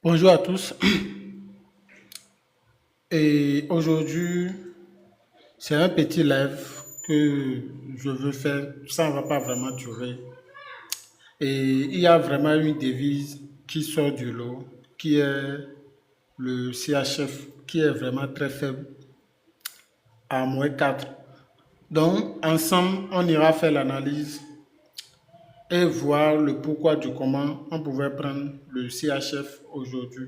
Bonjour à tous. Et aujourd'hui, c'est un petit live que je veux faire. Ça ne va pas vraiment durer. Et il y a vraiment une devise qui sort du lot, qui est le CHF, qui est vraiment très faible, à -4. Donc, ensemble, on ira faire l'analyse et voir le pourquoi du comment on pouvait prendre le CHF aujourd'hui.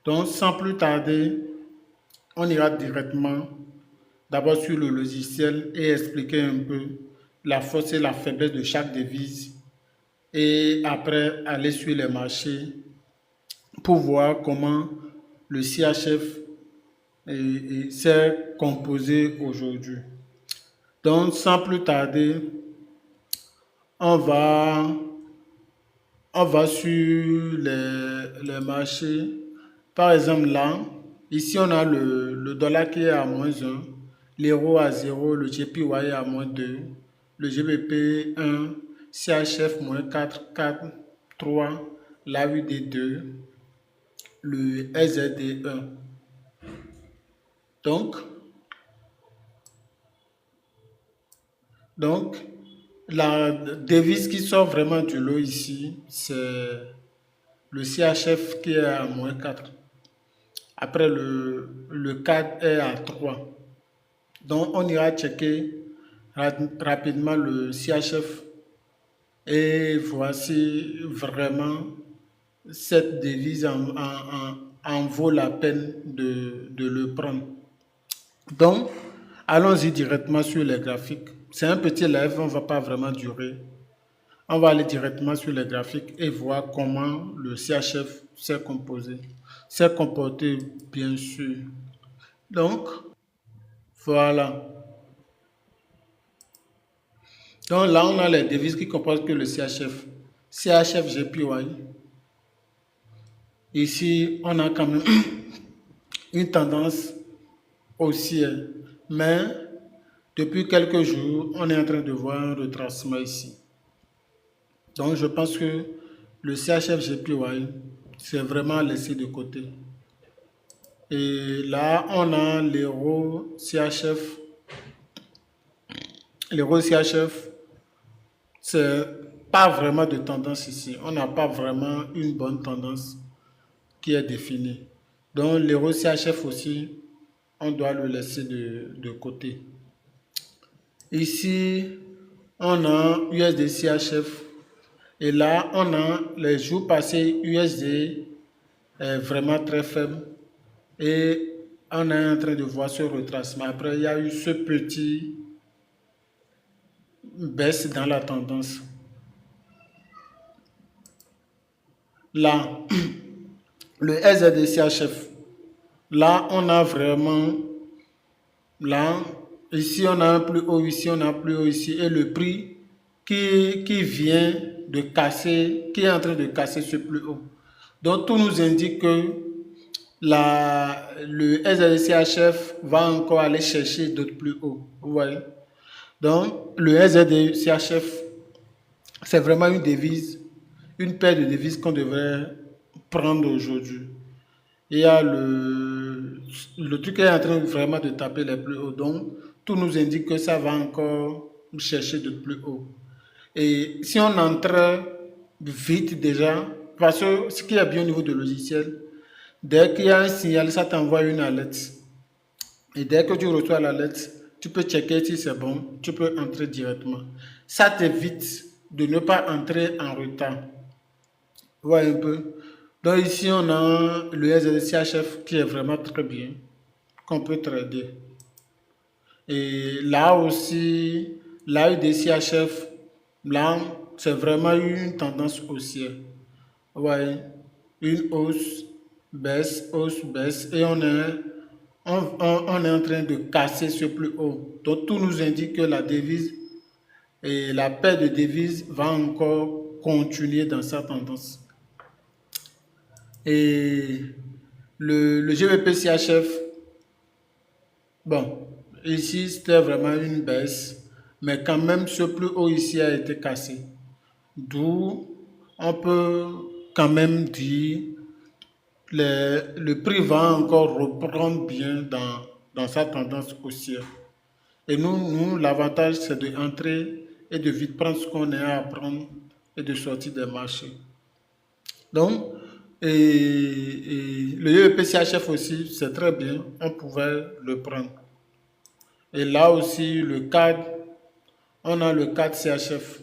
Donc, sans plus tarder, on ira directement d'abord sur le logiciel et expliquer un peu la force et la faiblesse de chaque devise et après aller sur les marchés pour voir comment le CHF s'est composé aujourd'hui. Donc sans plus tarder, on va, on va sur les marchés. Par exemple là, ici on a le dollar qui est à -1, l'euro à 0, le JPY à -2, le GBP 1, CHF -4, 4, 3, l'AUD 2, le SZD 1. Donc, donc, la devise qui sort vraiment du lot ici, c'est le CHF qui est à -4. Après, le CAD est à 3. Donc, on ira checker rapidement le CHF et voici vraiment cette devise en vaut la peine de le prendre. Donc, allons-y directement sur les graphiques. C'est un petit live, on ne va pas vraiment durer. On va aller directement sur les graphiques et voir comment le CHF s'est composé, s'est comporté, bien sûr. Donc, voilà. Donc là, on a les devises qui composent que le CHF. CHF GPY. Ici, on a quand même une tendance haussière. Mais depuis quelques jours, on est en train de voir un retracement ici. Donc, je pense que le CHF GPY, c'est vraiment laissé de côté. Et là, on a l'euro CHF. L'euro CHF, c'est pas vraiment de tendance ici. On n'a pas vraiment une bonne tendance qui est définie. Donc, l'euro CHF aussi, on doit le laisser de côté. Ici, on a USD CHF. Et là, on a les jours passés USD est vraiment très faible. Et on est en train de voir ce retracement. Après, il y a eu ce petit baisse dans la tendance. Là, le SZDCHF, là, on a vraiment, là, ici, on a un plus haut, ici, on a un plus haut, ici, et le prix qui vient de casser, qui est en train de casser ce plus haut. Donc, tout nous indique que le SZDCHF va encore aller chercher d'autres plus hauts. Vous voyez? Donc, le SZDCHF, c'est vraiment une devise, une paire de devises qu'on devrait prendre aujourd'hui. Il y a le truc est en train vraiment de taper les plus hauts. Donc, tout nous indique que ça va encore chercher de plus haut. Et si on entre vite déjà, parce que ce qui est bien au niveau du logiciel, dès qu'il y a un signal, ça t'envoie une alerte. Et dès que tu reçois l'alerte, tu peux checker si c'est bon, tu peux entrer directement. Ça t'évite de ne pas entrer en retard. Vous voyez un peu. Donc ici, on a le SDCHF qui est vraiment très bien, qu'on peut trader. Et là aussi, l'AUDCHF, là, c'est vraiment une tendance haussière. Vous voyez, une hausse, baisse, et on est en train de casser ce plus haut. Donc tout nous indique que la devise et la paire de devises va encore continuer dans sa tendance. Et le GBP CHF, bon, ici c'était vraiment une baisse, mais quand même ce plus haut ici a été cassé. D'où on peut quand même dire le prix va encore reprendre bien dans sa tendance haussière. Et nous l'avantage, c'est d'entrer et de vite prendre ce qu'on a à prendre et de sortir des marchés. Donc, et le UEPCHF aussi, c'est très bien, on pouvait le prendre. Et là aussi, on a le CAD CHF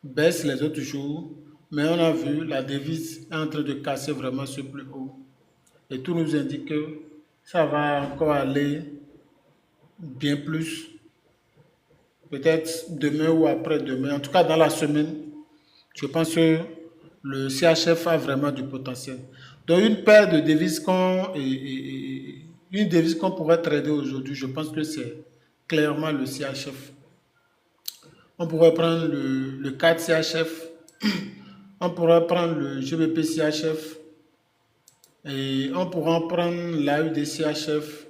baisse les autres jours, mais on a vu la devise est en train de casser vraiment ce plus haut. Et tout nous indique que ça va encore aller bien plus, peut-être demain ou après-demain. En tout cas, dans la semaine, je pense que le CHF a vraiment du potentiel. Donc, une paire de devises une devise qu'on pourrait trader aujourd'hui, je pense que c'est clairement le CHF. On pourrait prendre le 4 CHF, on pourrait prendre le GBP CHF et on pourrait prendre l'AUD CHF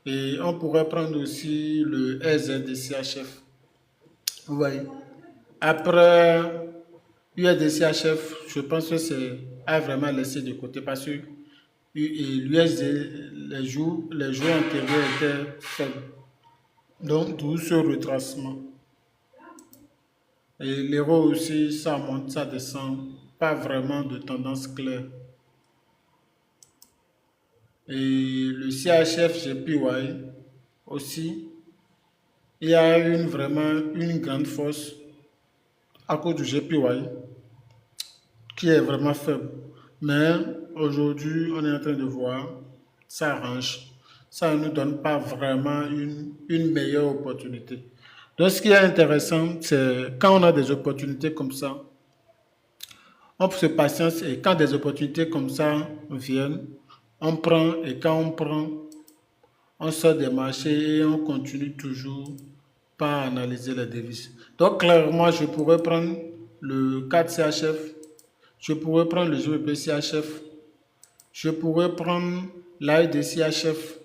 et on pourrait prendre aussi le SZD CHF. Vous voyez. Après USD-CHF, je pense que c'est à vraiment laisser de côté parce que l'USD, les jours antérieurs étaient faibles. Donc, d'où ce retracement. Et l'euro aussi, ça monte, ça descend. Pas vraiment de tendance claire. Et le CHF JPY aussi, il y a vraiment une grande force à cause du JPY qui est vraiment faible. Mais aujourd'hui, on est en train de voir, ça arrange. Ça ne nous donne pas vraiment une meilleure opportunité. Donc, ce qui est intéressant, c'est quand on a des opportunités comme ça, on se patience et quand des opportunités comme ça viennent, on prend et quand on prend, on sort des marchés et on continue toujours par analyser les devises. Donc, clairement, je pourrais prendre le 4 CHF, je pourrais prendre le GBP CHF, je pourrais prendre l'AED CHF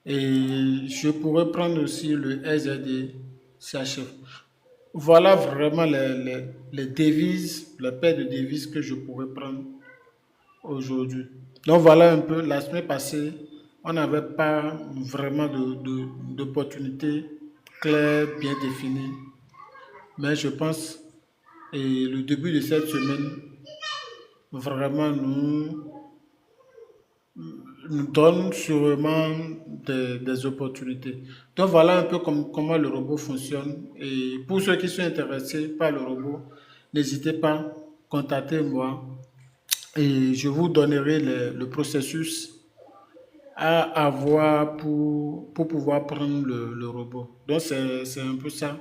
et je pourrais prendre aussi le SZD CHF. Voilà vraiment les devises, les paires de devises que je pourrais prendre aujourd'hui. Donc voilà un peu, la semaine passée, on n'avait pas vraiment d'opportunités claires, bien définies. Mais je pense, et le début de cette semaine, vraiment nous donne sûrement des opportunités. Donc voilà un peu comment le robot fonctionne. Et pour ceux qui sont intéressés par le robot, n'hésitez pas, contactez-moi et je vous donnerai le processus à avoir pour pouvoir prendre le robot. Donc c'est un peu ça.